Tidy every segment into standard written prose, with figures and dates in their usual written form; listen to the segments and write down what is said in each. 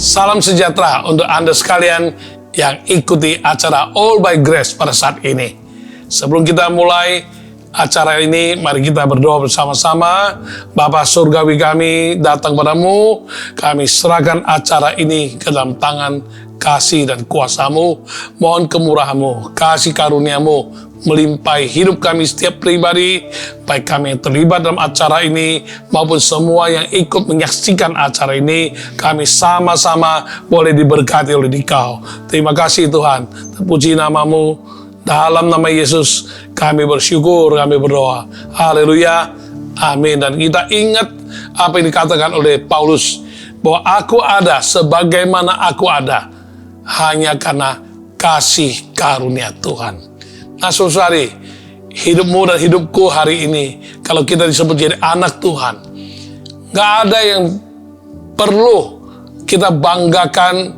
Salam sejahtera untuk Anda sekalian yang ikuti acara All by Grace pada saat ini. Sebelum kita mulai acara ini, mari kita berdoa bersama-sama. Bapa surgawi kami datang padamu, kami serahkan acara ini ke dalam tangan kasih dan kuasa-Mu. Mohon kemurahan-Mu, kasih karunia-Mu melimpahi hidup kami setiap pribadi, baik kami yang terlibat dalam acara ini maupun semua yang ikut menyaksikan acara ini. Kami sama-sama boleh diberkati oleh Dikau. Terima kasih Tuhan, terpuji nama-Mu. Dalam nama Yesus kami bersyukur, kami berdoa. Haleluya, amin. Dan kita ingat apa yang dikatakan oleh Paulus, bahwa aku ada sebagaimana aku ada hanya karena kasih karunia Tuhan. Nah saudari, hidupmu dan hidupku hari ini, kalau kita disebut jadi anak Tuhan, gak ada yang perlu kita banggakan.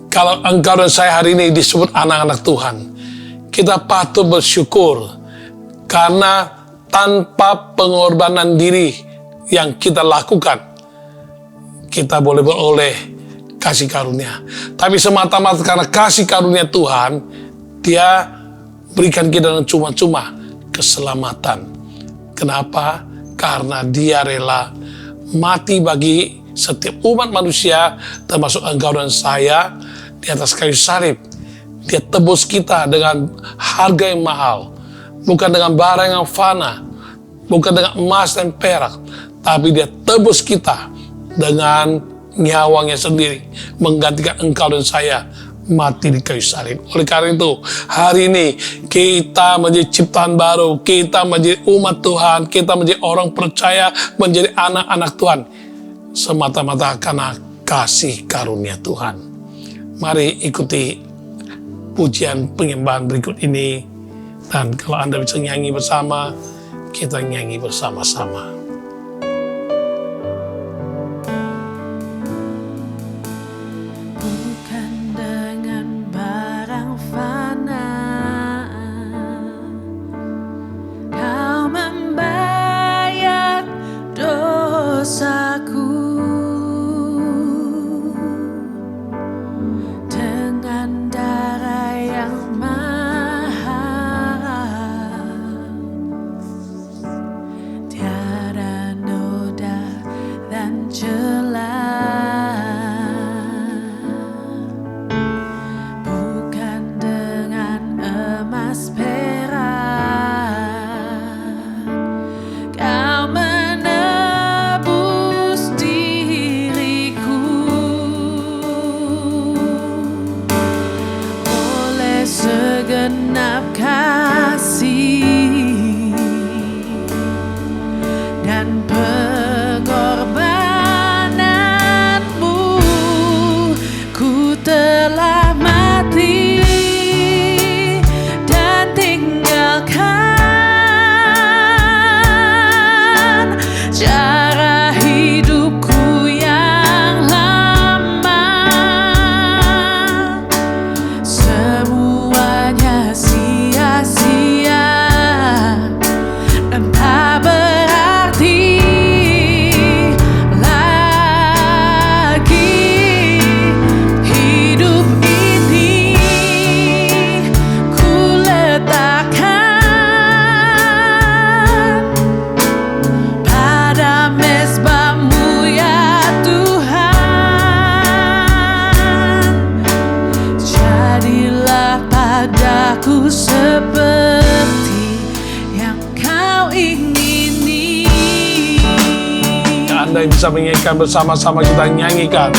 Kalau engkau dan saya hari ini disebut anak-anak Tuhan, kita patut bersyukur, karena tanpa pengorbanan diri yang kita lakukan, kita boleh beroleh kasih karunia. Tapi semata-mata karena kasih karunia Tuhan, Dia berikan kita dengan cuma-cuma keselamatan. Kenapa? Karena Dia rela mati bagi setiap umat manusia, termasuk engkau dan saya, di atas kayu salib. Dia tebus kita dengan harga yang mahal, bukan dengan barang yang fana, bukan dengan emas dan perak, tapi Dia tebus kita dengan nyawanya sendiri, menggantikan engkau dan saya mati di kayu salib. Oleh karena itu, hari ini kita menjadi ciptaan baru, kita menjadi umat Tuhan, kita menjadi orang percaya, menjadi anak-anak Tuhan, semata-mata karena kasih karunia Tuhan. Mari ikuti pujian penyembahan berikut ini, dan kalau Anda bisa nyanyi bersama, kita nyanyi bersama-sama. Anda yang bisa menyanyikan bersama-sama, kita nyanyikan.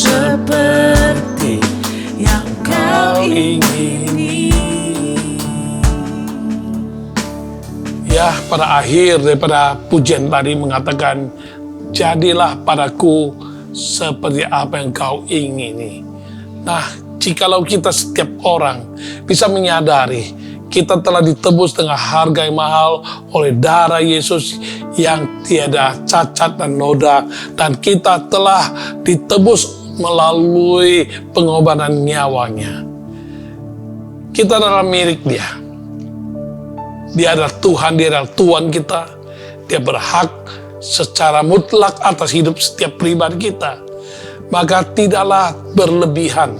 seperti yang kau ingini. Ya, pada akhir daripada pujian tadi mengatakan, jadilah padaku seperti apa yang kau ingini. Nah, jikalau kita setiap orang bisa menyadari kita telah ditebus dengan harga yang mahal oleh darah Yesus yang tiada cacat dan noda, dan kita telah ditebus melalui pengorbanan nyawanya. Kita adalah milik Dia. Dia adalah Tuhan, Dia adalah Tuhan kita. Dia berhak secara mutlak atas hidup setiap pribadi kita. Maka tidaklah berlebihan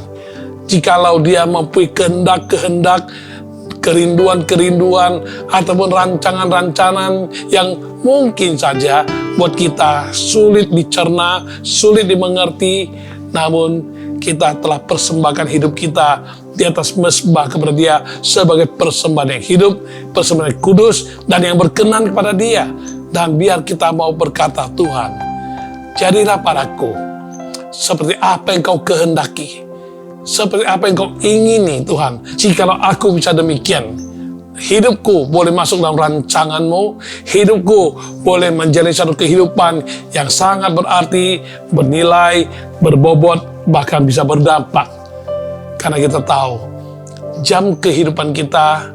jikalau Dia mempunyai kehendak-kehendak, kerinduan-kerinduan, ataupun rancangan-rancangan yang mungkin saja buat kita sulit dicerna, sulit dimengerti, namun kita telah persembahkan hidup kita di atas mezbah kepada Dia sebagai persembahan yang hidup, persembahan yang kudus, dan yang berkenan kepada Dia. Dan biar kita mau berkata, Tuhan, jadilah padaku seperti apa yang kau kehendaki, seperti apa yang kau ingini, Tuhan. Jikalau aku bisa demikian, hidupku boleh masuk dalam rancangan-Mu, hidupku boleh menjadi satu kehidupan yang sangat berarti, bernilai, berbobot, bahkan bisa berdampak. Karena kita tahu, jam kehidupan kita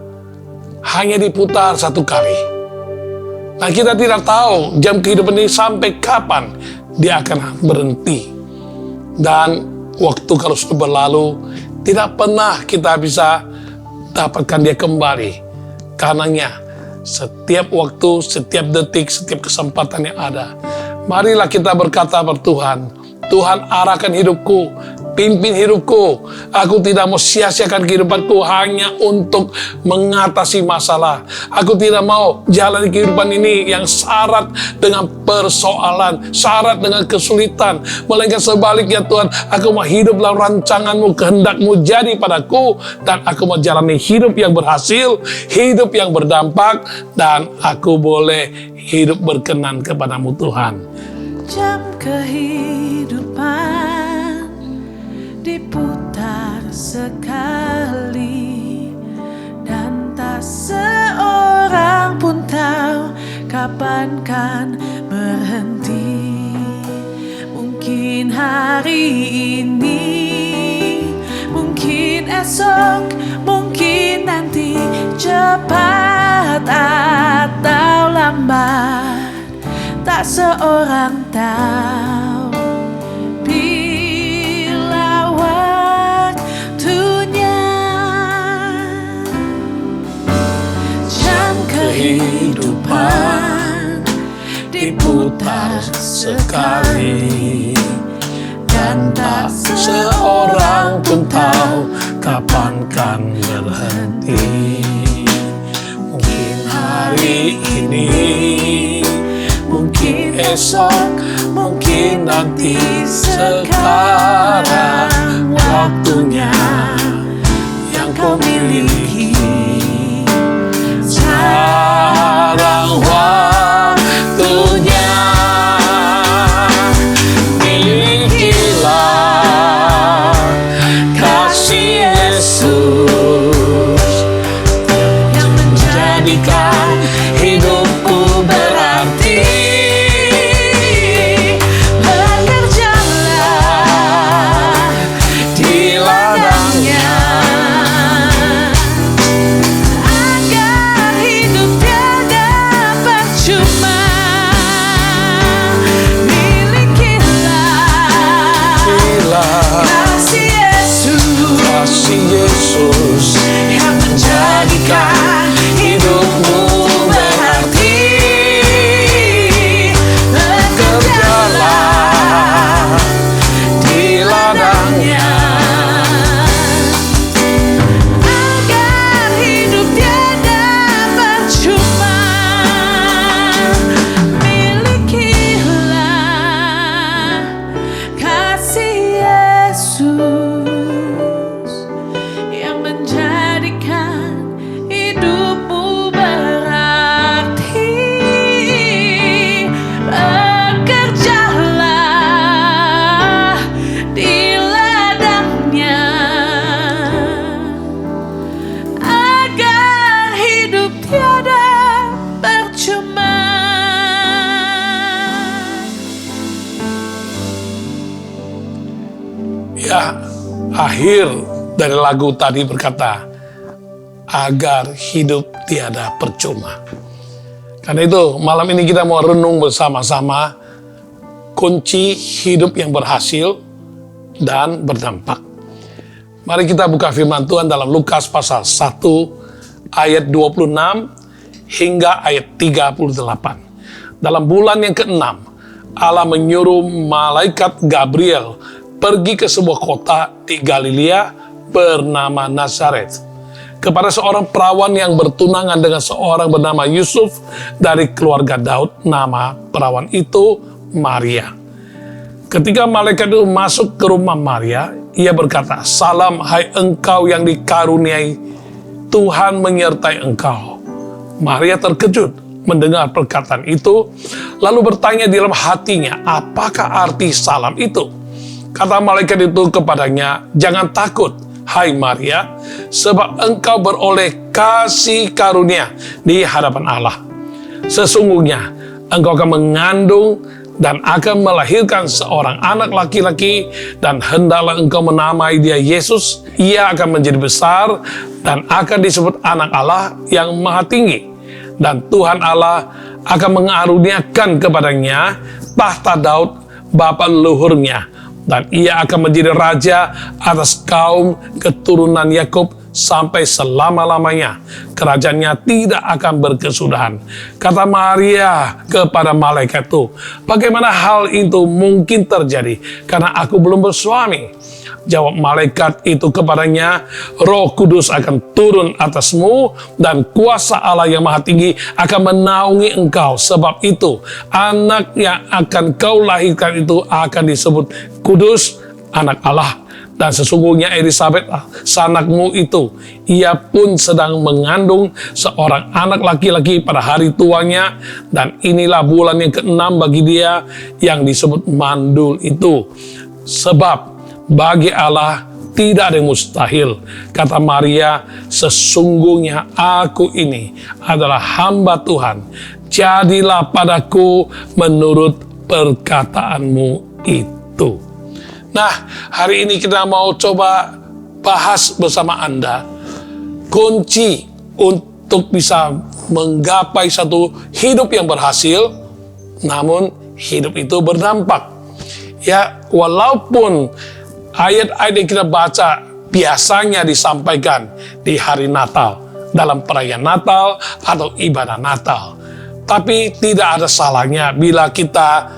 hanya diputar satu kali. Nah, kita tidak tahu jam kehidupan ini sampai kapan dia akan berhenti. Dan waktu kalau sudah berlalu, tidak pernah kita bisa dapatkan dia kembali. Karenanya, setiap waktu, setiap detik, setiap kesempatan yang ada, marilah kita berkata pada Tuhan, Tuhan, arahkan hidupku, pimpin hidupku. Aku tidak mau sia-siakan kehidupanku hanya untuk mengatasi masalah. Aku tidak mau jalan kehidupan ini yang syarat dengan persoalan, syarat dengan kesulitan. Melainkan sebaliknya, Tuhan, aku mau hidup dalam rancangan-Mu, kehendak-Mu jadi padaku, dan aku mau jalani hidup yang berhasil, hidup yang berdampak, dan aku boleh hidup berkenan kepadamu, Tuhan. Jam kehidupan diputar sekali, dan tak seorang pun tahu kapan kan berhenti. Mungkin hari ini, mungkin esok, mungkin nanti, cepat atau lambat, tak seorang tahu bila waktunya. Jam kehidupan diputar sekali, dan tak seorang pun tahu kapan kan berhenti. Mungkin hari ini, mungkin esok, mungkin nanti, sekarang waktunya yang kau miliki. Sekarang waktunya, milikilah kasih Yesus yang menjadikan hidupku berarti. Yesus yang menjadikan hidupmu berarti. Bekerjalah di ladangnya, agar hidup tiada percuma. Milikilah kasih Yesus yang menjadikan hidup Ya, akhir dari lagu tadi berkata, agar hidup tiada percuma. Karena itu, malam ini kita mau renung bersama-sama kunci hidup yang berhasil dan berdampak. Mari kita buka firman Tuhan dalam Lukas pasal 1 ayat 26 hingga ayat 38. Dalam bulan yang ke-6, Allah menyuruh malaikat Gabriel pergi ke sebuah kota di Galilea bernama Nazaret, kepada seorang perawan yang bertunangan dengan seorang bernama Yusuf dari keluarga Daud. Nama perawan itu Maria. Ketika malaikat itu masuk ke rumah Maria, ia berkata, "Salam, hai engkau yang dikaruniai, Tuhan menyertai engkau." Maria terkejut mendengar perkataan itu, lalu bertanya di dalam hatinya, apakah arti salam itu? Kata malaikat itu kepadanya, "Jangan takut, hai Maria, sebab engkau beroleh kasih karunia di hadapan Allah. Sesungguhnya engkau akan mengandung dan akan melahirkan seorang anak laki-laki, dan hendaklah engkau menamai dia Yesus. Ia akan menjadi besar dan akan disebut anak Allah yang maha tinggi. Dan Tuhan Allah akan mengaruniakan kepadanya tahta Daud bapa leluhurnya, dan ia akan menjadi raja atas kaum keturunan Yakub sampai selama-lamanya. Kerajaannya tidak akan berkesudahan." Kata Maria kepada malaikat itu, "Bagaimana hal itu mungkin terjadi? Karena aku belum bersuami." Jawab malaikat itu kepadanya, "Roh Kudus akan turun atasmu, dan kuasa Allah yang maha tinggi akan menaungi engkau. Sebab itu, anak yang akan kau lahirkan itu akan disebut kudus, anak Allah. Dan sesungguhnya Elisabet, sanakmu itu, ia pun sedang mengandung seorang anak laki-laki pada hari tuanya, dan inilah bulan yang ke-6 bagi dia yang disebut mandul itu. Sebab bagi Allah tidak ada yang mustahil." Kata Maria, "Sesungguhnya aku ini adalah hamba Tuhan. Jadilah padaku menurut perkataanmu itu." Nah, hari ini kita mau coba bahas bersama Anda kunci untuk bisa menggapai satu hidup yang berhasil, namun hidup itu berdampak. Ya, walaupun ayat-ayat yang kita baca biasanya disampaikan di hari Natal, dalam perayaan Natal atau ibadah Natal, tapi tidak ada salahnya bila kita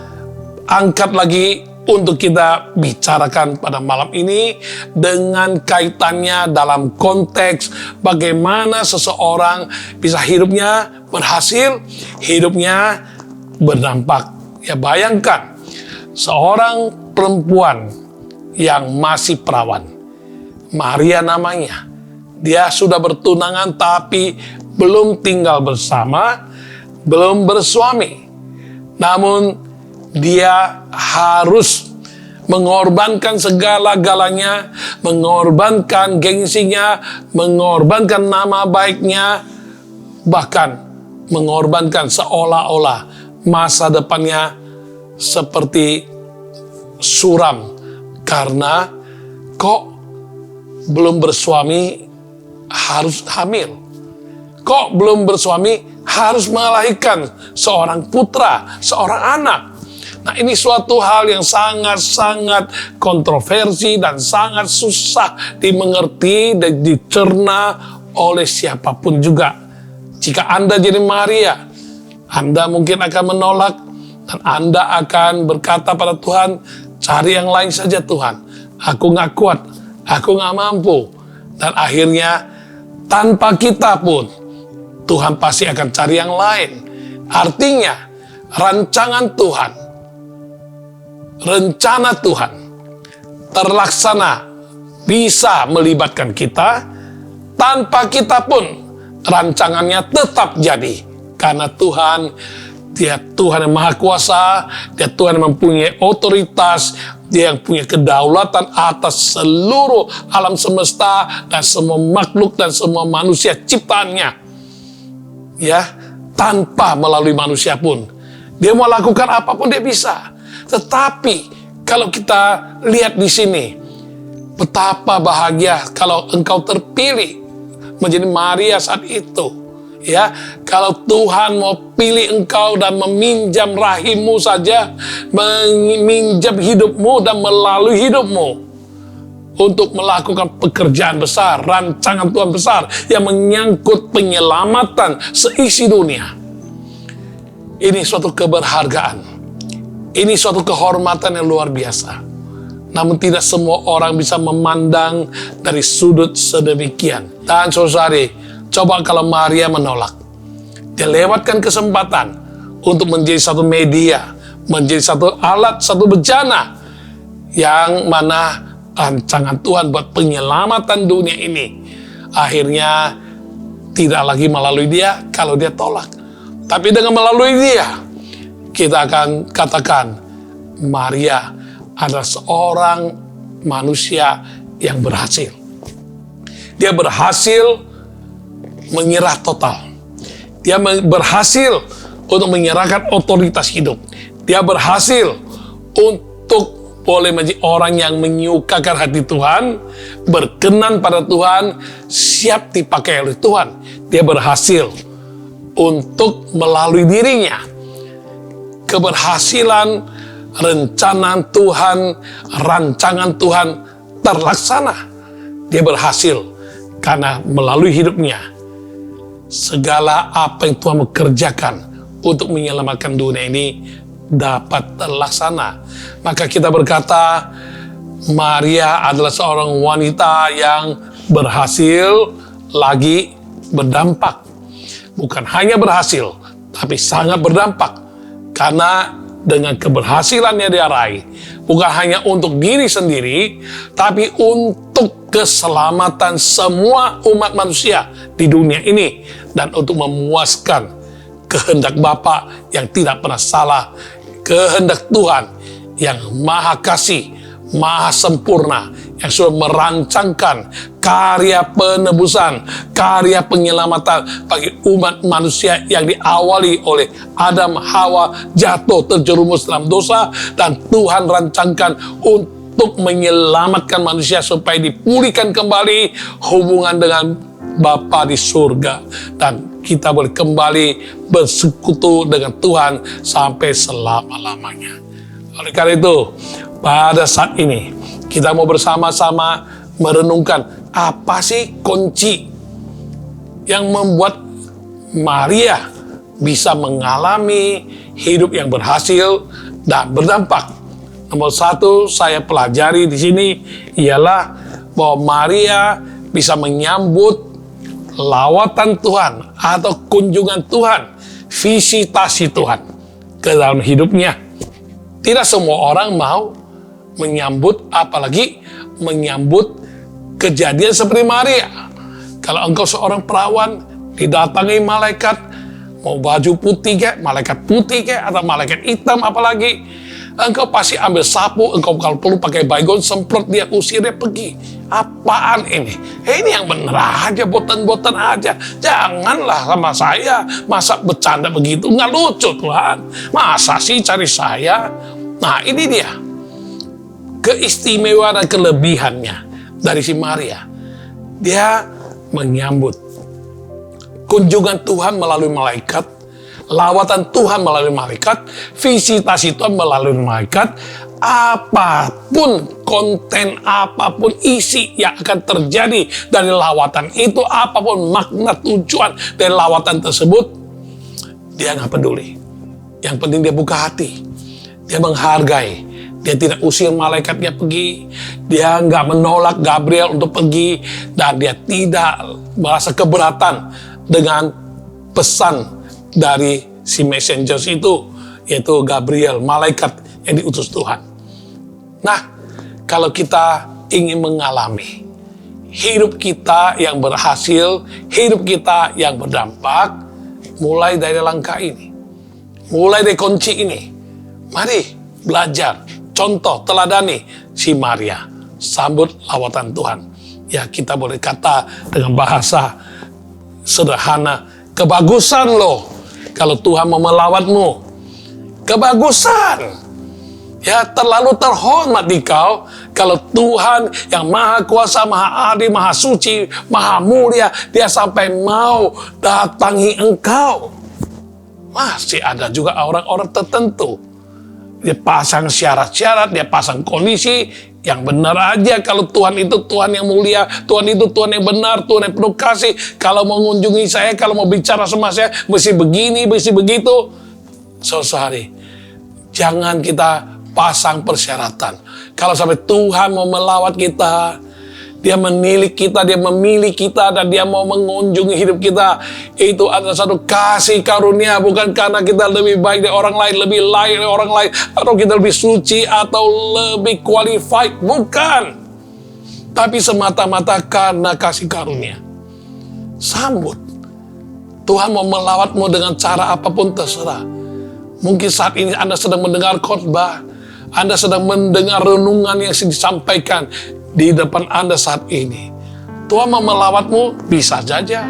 angkat lagi untuk kita bicarakan pada malam ini dengan kaitannya dalam konteks bagaimana seseorang bisa hidupnya berhasil, hidupnya berdampak. Ya, bayangkan seorang perempuan yang masih perawan, Maria namanya. Dia sudah bertunangan tapi belum tinggal bersama, belum bersuami. Namun dia harus mengorbankan segala-galanya, mengorbankan gengsinya, mengorbankan nama baiknya, bahkan mengorbankan seolah-olah masa depannya seperti suram. Karena kok belum bersuami harus hamil, kok belum bersuami harus melahirkan seorang putra, seorang anak. Nah, ini suatu hal yang sangat-sangat kontroversi dan sangat susah dimengerti dan dicerna oleh siapapun juga. Jika Anda jadi Maria, Anda mungkin akan menolak dan Anda akan berkata pada Tuhan, "Cari yang lain saja Tuhan, aku nggak kuat, aku nggak mampu." Dan akhirnya tanpa kita pun Tuhan pasti akan cari yang lain. Artinya rancangan Tuhan, rencana Tuhan terlaksana bisa melibatkan kita, tanpa kita pun rancangannya tetap jadi. Karena Tuhan, Dia Tuhan yang Maha Kuasa, Dia Tuhan yang mempunyai otoritas, Dia yang punya kedaulatan atas seluruh alam semesta dan semua makhluk dan semua manusia ciptaannya. Ya, tanpa melalui manusia pun. Dia mau lakukan apapun dia bisa. Tetapi kalau kita lihat di sini, Betapa bahagia kalau engkau terpilih menjadi Maria saat itu. Ya, kalau Tuhan mau pilih engkau dan meminjam rahimmu saja, meminjam hidupmu dan melalui hidupmu untuk melakukan pekerjaan besar, rancangan Tuhan besar yang menyangkut penyelamatan seisi dunia. Ini suatu keberhargaan. Ini suatu kehormatan yang luar biasa. Namun tidak semua orang bisa memandang dari sudut sedemikian. Dan saudari, coba kalau Maria menolak. Dia lewatkan kesempatan untuk menjadi satu media, menjadi satu alat, satu bejana yang mana rancangan Tuhan buat penyelamatan dunia ini akhirnya tidak lagi melalui dia kalau dia tolak. Tapi dengan melalui dia, kita akan katakan Maria adalah seorang manusia yang berhasil. Dia berhasil menyerah total. Dia berhasil untuk menyerahkan otoritas hidup. Dia berhasil untuk boleh menjadi orang yang menyukakan hati Tuhan, berkenan pada Tuhan, siap dipakai oleh Tuhan. Dia berhasil untuk melalui dirinya keberhasilan rencana Tuhan, rancangan Tuhan terlaksana. Dia berhasil karena melalui hidupnya segala apa yang Tuhan mengerjakan untuk menyelamatkan dunia ini dapat terlaksana. Maka kita berkata, Maria adalah seorang wanita yang berhasil lagi berdampak. Bukan hanya berhasil, tapi sangat berdampak. Karena dengan keberhasilan yang dia raih, bukan hanya untuk diri sendiri, tapi untuk keselamatan semua umat manusia di dunia ini, dan untuk memuaskan kehendak Bapa yang tidak pernah salah, kehendak Tuhan yang maha kasih, maha sempurna, yang sudah merancangkan karya penebusan, karya penyelamatan bagi umat manusia yang diawali oleh Adam, Hawa, jatuh terjerumus dalam dosa, dan Tuhan rancangkan untuk menyelamatkan manusia supaya dipulihkan kembali hubungan dengan Bapa di surga, dan kita boleh kembali bersekutu dengan Tuhan sampai selama-lamanya. Oleh karena itu, pada saat ini kita mau bersama-sama merenungkan apa sih kunci yang membuat Maria bisa mengalami hidup yang berhasil dan berdampak. Nomor satu saya pelajari di sini ialah bahwa Maria bisa menyambut lawatan Tuhan atau kunjungan Tuhan, visitasi Tuhan ke dalam hidupnya. Tidak semua orang mau menyambut, apalagi menyambut kejadian seperti Maria. Kalau engkau seorang perawan, didatangi malaikat, mau baju putih kek, malaikat putih kek, atau malaikat hitam apalagi, engkau pasti ambil sapu, engkau kalau perlu pakai baygon, semprot dia, usir dia pergi. Apaan ini? Ini yang bener aja, botan-botan aja. Janganlah sama saya, masa bercanda begitu, nggak lucu Tuhan. Masa sih cari saya? Nah ini dia keistimewaan dan kelebihannya dari si Maria. Dia menyambut kunjungan Tuhan melalui malaikat, lawatan Tuhan melalui malaikat, visitasi Tuhan melalui malaikat. Apapun konten, apapun isi yang akan terjadi dari lawatan itu, apapun makna tujuan dari lawatan tersebut, dia nggak peduli. Yang penting dia buka hati, dia menghargai, dia tidak usir malaikatnya pergi, dia nggak menolak Gabriel untuk pergi, dan dia tidak merasa keberatan dengan pesan dari si messengers itu, yaitu Gabriel, malaikat yang diutus Tuhan. Nah, kalau kita ingin mengalami hidup kita yang berhasil, hidup kita yang berdampak, mulai dari langkah ini, mulai dari kunci ini, mari belajar, contoh, teladani si Maria, sambut lawatan Tuhan. Ya, kita boleh kata dengan bahasa sederhana, kebagusan loh kalau Tuhan mau melawatmu. Kebagusan. Ya, terlalu terhormat dikau kalau Tuhan yang maha kuasa, maha adil, maha suci, maha mulia, dia sampai mau datangi engkau. Masih ada juga orang-orang tertentu. Dia pasang syarat-syarat, dia pasang kondisi yang benar aja. Kalau Tuhan itu Tuhan yang mulia, Tuhan itu Tuhan yang benar, Tuhan yang penuh kasih. Kalau mau mengunjungi saya, kalau mau bicara sama saya, mesti begini, mesti begitu. Sorry, jangan kita pasang persyaratan. Kalau sampai Tuhan mau melawat kita, dia menilik kita, dia memilih kita, dan dia mau mengunjungi hidup kita, itu adalah satu kasih karunia, bukan karena kita lebih baik dari orang lain, lebih layak dari orang lain, atau kita lebih suci, atau lebih qualified, bukan. Tapi semata-mata karena kasih karunia. Sambut. Tuhan mau melawatmu dengan cara apapun terserah. Mungkin saat ini Anda sedang mendengar khotbah, Anda sedang mendengar renungan yang disampaikan di depan Anda saat ini. Tuhan mau melawatmu, bisa saja.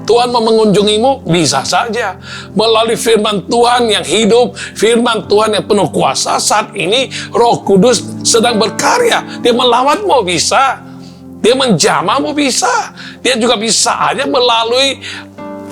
Tuhan mau mengunjungimu, bisa saja. Melalui firman Tuhan yang hidup, firman Tuhan yang penuh kuasa, saat ini Roh Kudus sedang berkarya. Dia melawatmu, bisa. Dia menjamahmu, bisa. Dia juga bisa aja melalui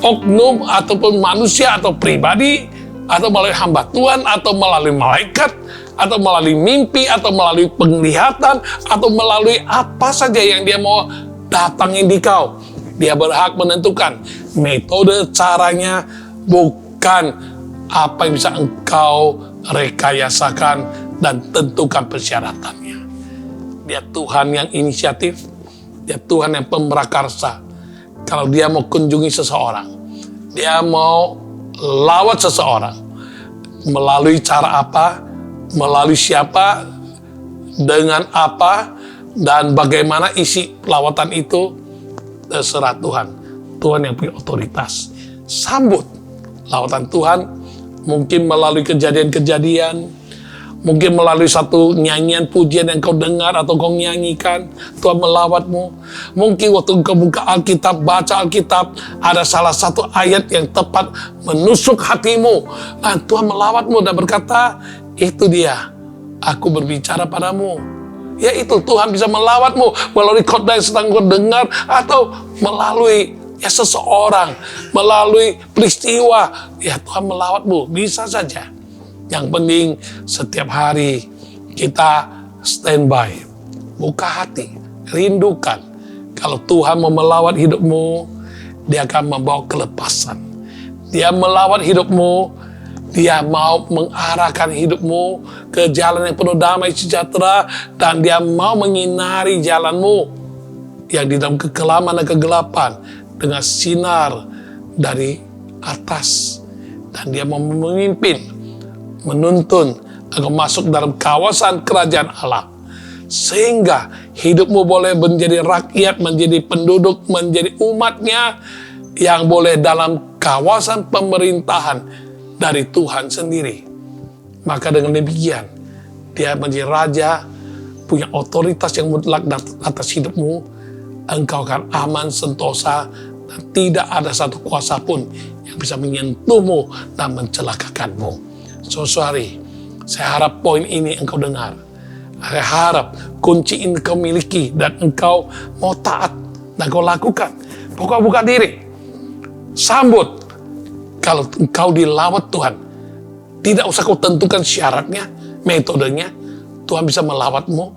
oknum ataupun manusia atau pribadi, atau melalui hamba Tuhan, atau melalui malaikat, atau melalui mimpi, atau melalui penglihatan, atau melalui apa saja yang dia mau datangin di kau. Dia berhak menentukan metode caranya, bukan apa yang bisa engkau rekayasakan dan tentukan persyaratannya. Dia Tuhan yang inisiatif, dia Tuhan yang pemrakarsa. Kalau dia mau kunjungi seseorang, dia mau lawat seseorang, melalui cara apa, melalui siapa, dengan apa, dan bagaimana isi lawatan itu, terserah Tuhan. Tuhan yang punya otoritas. Sambut lawatan Tuhan, mungkin melalui kejadian-kejadian, mungkin melalui satu nyanyian pujian yang kau dengar atau kau nyanyikan, Tuhan melawatmu. Mungkin waktu kau buka Alkitab, baca Alkitab, ada salah satu ayat yang tepat menusuk hatimu. Nah, Tuhan melawatmu dan berkata, itu dia, aku berbicara padamu. Ya, itu Tuhan bisa melawatmu melalui khotbah yang sedang kau dengar, atau melalui seseorang, melalui peristiwa. Ya, Tuhan melawatmu, bisa saja. Yang penting setiap hari kita standby, buka hati, rindukan. Kalau Tuhan mau melawat hidupmu, dia akan membawa kelepasan. Dia melawat hidupmu, dia mau mengarahkan hidupmu ke jalan yang penuh damai sejahtera, dan dia mau menyinari jalanmu yang di dalam kekelaman dan kegelapan dengan sinar dari atas. Dan dia mau memimpin, menuntun agar masuk dalam kawasan kerajaan Allah, sehingga hidupmu boleh menjadi rakyat, menjadi penduduk, menjadi umatnya yang boleh dalam kawasan pemerintahan dari Tuhan sendiri. Maka dengan demikian, dia menjadi raja, punya otoritas yang mutlak atas hidupmu. Engkau akan aman, sentosa, dan tidak ada satu kuasa pun yang bisa menyentuhmu dan mencelakakanmu. Sorry, saya harap poin ini engkau dengar. Saya harap kunci ini engkau miliki dan engkau mau taat dan kau lakukan. Pokoknya buka diri, sambut. Kalau engkau dilawat Tuhan, tidak usah kau tentukan syaratnya, metodenya. Tuhan bisa melawatmu,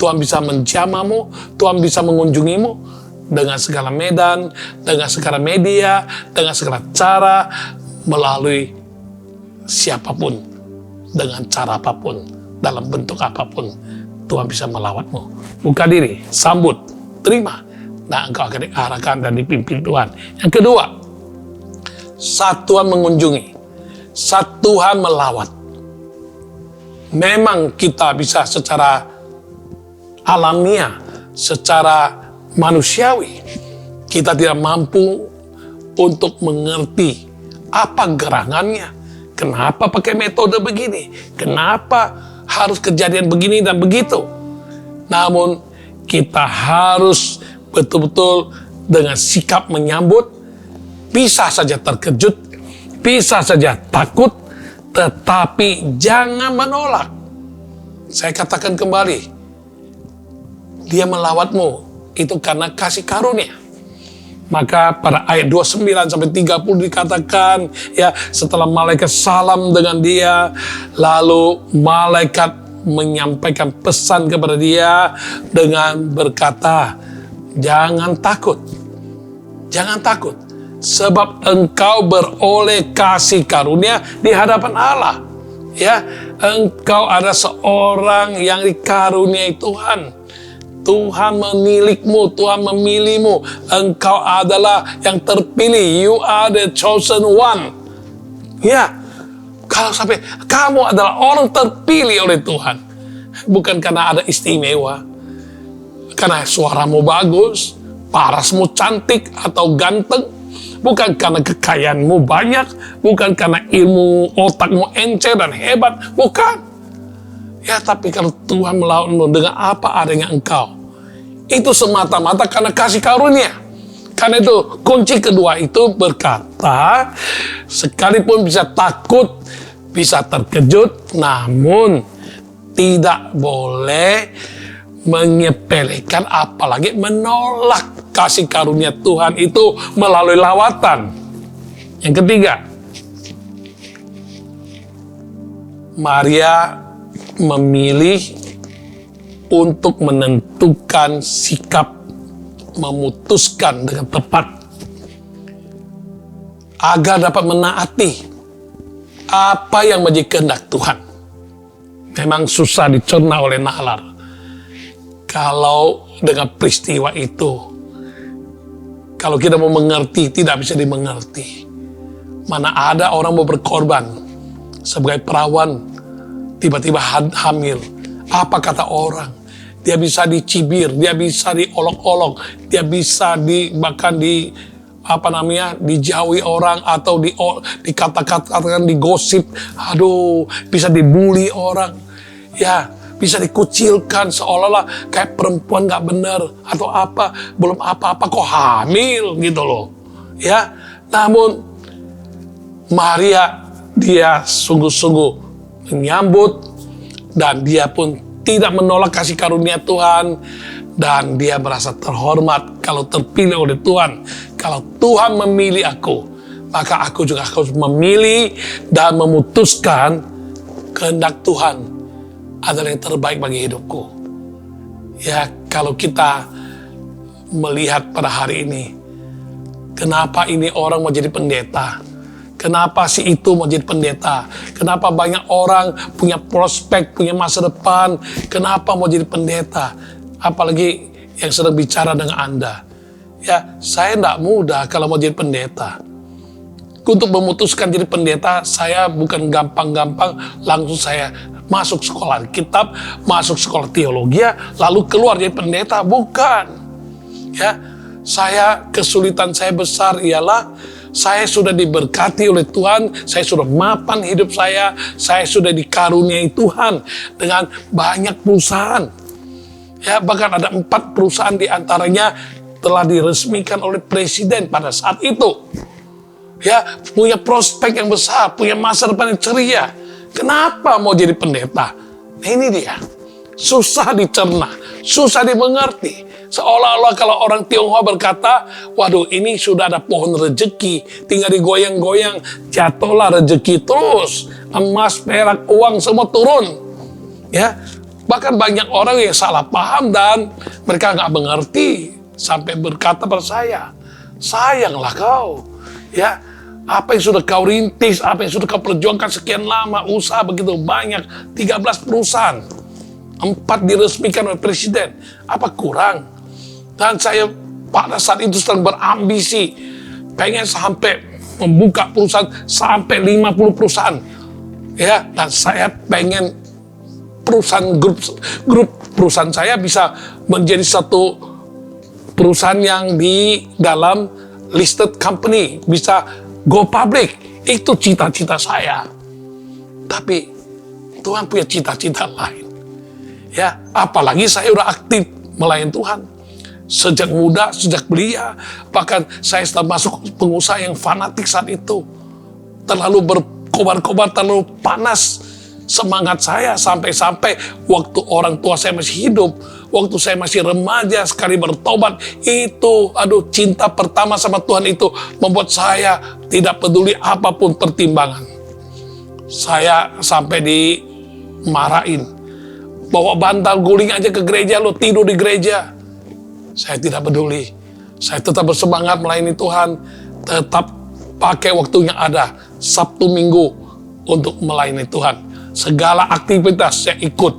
Tuhan bisa menjamahmu, Tuhan bisa mengunjungimu dengan segala medan, dengan segala media, dengan segala cara, melalui siapapun, dengan cara apapun, dalam bentuk apapun, Tuhan bisa melawatmu. Buka diri, sambut, terima, dan engkau akan diarahkan dan dipimpin Tuhan. Yang kedua, saat Tuhan mengunjungi, saat Tuhan melawat, memang kita bisa secara alamiah, secara manusiawi, kita tidak mampu untuk mengerti apa gerangannya. Kenapa pakai metode begini? Kenapa harus kejadian begini dan begitu? Namun kita harus betul-betul dengan sikap menyambut. Bisa saja terkejut, bisa saja takut, tetapi jangan menolak. Saya katakan kembali, dia melawatmu itu karena kasih karunia. Maka pada ayat 29 sampai 30 dikatakan, ya, setelah malaikat salam dengan dia, lalu malaikat menyampaikan pesan kepada dia dengan berkata, jangan takut. Jangan takut, sebab engkau beroleh kasih karunia di hadapan Allah. Ya, engkau ada seorang yang dikaruniai Tuhan. Tuhan menilikmu, Tuhan memilihmu. Engkau adalah yang terpilih. You are the chosen one. Ya, kalau sampai kamu adalah orang terpilih oleh Tuhan, bukan karena ada istimewa, karena suaramu bagus, parasmu cantik atau ganteng, bukan karena kekayaanmu banyak, bukan karena ilmu otakmu encer dan hebat, bukan. Ya, tapi kalau Tuhan melawanmu dengan apa adanya engkau, itu semata-mata karena kasih karunia. Karena itu kunci kedua itu berkata, sekalipun bisa takut, bisa terkejut, namun tidak boleh menyepelekan apalagi menolak kasih karunia Tuhan itu melalui lawatan. Yang ketiga, Maria memilih untuk menentukan sikap, memutuskan dengan tepat agar dapat menaati apa yang menjadi kehendak Tuhan. Memang susah dicerna oleh nalar. Kalau dengan peristiwa itu, kalau kita mau mengerti, tidak bisa dimengerti. Mana ada orang mau berkorban sebagai perawan, tiba-tiba hamil. Apa kata orang? Dia bisa dicibir, dia bisa diolok-olok, dia bisa bahkan dijauhi orang atau dikata-katakan, digosip. Aduh, bisa dibully orang. Ya, bisa dikucilkan seolah-olah kayak perempuan gak benar atau apa, belum apa-apa kok hamil gitu loh. Ya, namun Maria, dia sungguh-sungguh menyambut, dan dia pun tidak menolak kasih karunia Tuhan, dan dia merasa terhormat kalau terpilih oleh Tuhan. Kalau Tuhan memilih aku, maka aku juga harus memilih dan memutuskan kehendak Tuhan adalah yang terbaik bagi hidupku. Ya, kalau kita melihat pada hari ini, kenapa ini orang mau jadi pendeta? Kenapa si itu mau jadi pendeta? Kenapa banyak orang punya prospek, punya masa depan? Kenapa mau jadi pendeta? Apalagi yang sedang bicara dengan Anda. Ya, saya tidak mudah kalau mau jadi pendeta. Untuk memutuskan jadi pendeta, saya bukan gampang-gampang langsung saya masuk sekolah kitab, masuk sekolah teologi, lalu keluar jadi pendeta. Bukan. Ya, kesulitan saya besar ialah saya sudah diberkati oleh Tuhan, saya sudah mapan hidup saya sudah dikaruniai Tuhan dengan banyak perusahaan. Ya, bahkan ada 4 perusahaan diantaranya telah diresmikan oleh presiden pada saat itu. Ya, punya prospek yang besar, punya masa depan yang ceria. Kenapa mau jadi pendeta? Nah, ini dia. Susah dicerna, susah dimengerti. Seolah-olah kalau orang Tionghoa berkata, waduh, ini sudah ada pohon rezeki, tinggal digoyang-goyang, jatuhlah rezeki terus. Emas, perak, uang semua turun. Ya, bahkan banyak orang yang salah paham dan mereka nggak mengerti sampai berkata pada saya, sayanglah kau. Ya, apa yang sudah kau rintis, apa yang sudah kau perjuangkan sekian lama, usaha begitu banyak, 13 perusahaan, 4 diresmikan oleh presiden, apa kurang? Dan saya pada saat itu sedang berambisi, pengen sampai membuka perusahaan sampai 50 perusahaan. Ya, dan saya pengen perusahaan grup perusahaan saya bisa menjadi satu perusahaan yang di dalam listed company, bisa go public. Itu cita-cita saya. Tapi Tuhan punya cita-cita lain. Ya, apalagi saya udah aktif melayani Tuhan. Sejak muda, sejak belia, bahkan saya setelah masuk pengusaha yang fanatik saat itu. Terlalu berkobar-kobar, terlalu panas. semangat saya sampai-sampai waktu orang tua saya masih hidup, waktu saya masih remaja sekali bertobat, itu cinta pertama sama Tuhan itu membuat saya tidak peduli apapun pertimbangan. Saya sampai dimarahin, bawa bantal guling aja ke gereja, lo tidur di gereja. Saya tidak peduli, saya tetap bersemangat melayani Tuhan, tetap pakai waktu yang ada, Sabtu Minggu untuk melayani Tuhan. Segala aktivitas saya ikut,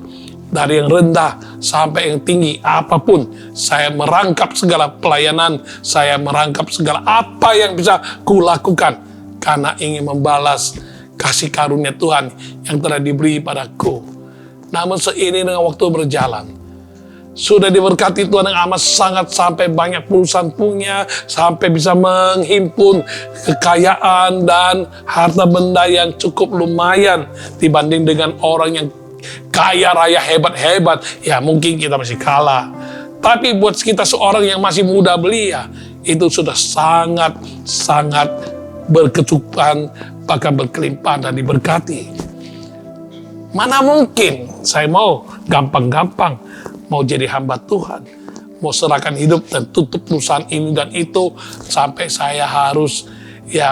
dari yang rendah sampai yang tinggi, apapun. Saya merangkap segala pelayanan, saya merangkap segala apa yang bisa kulakukan, karena ingin membalas kasih karunia Tuhan yang telah diberi padaku. Namun seiring dengan waktu berjalan, sudah diberkati Tuhan yang amat sangat, sampai banyak perusahaan punya, sampai bisa menghimpun kekayaan dan harta benda yang cukup lumayan dibanding dengan orang yang kaya raya hebat-hebat. Ya mungkin kita masih kalah, tapi buat kita seorang yang masih muda belia, itu sudah sangat berkecukupan, bahkan berkelimpahan dan diberkati. Mana mungkin saya mau gampang-gampang mau jadi hamba Tuhan, mau serahkan hidup dan tutup perusahaan ini dan itu, sampai saya harus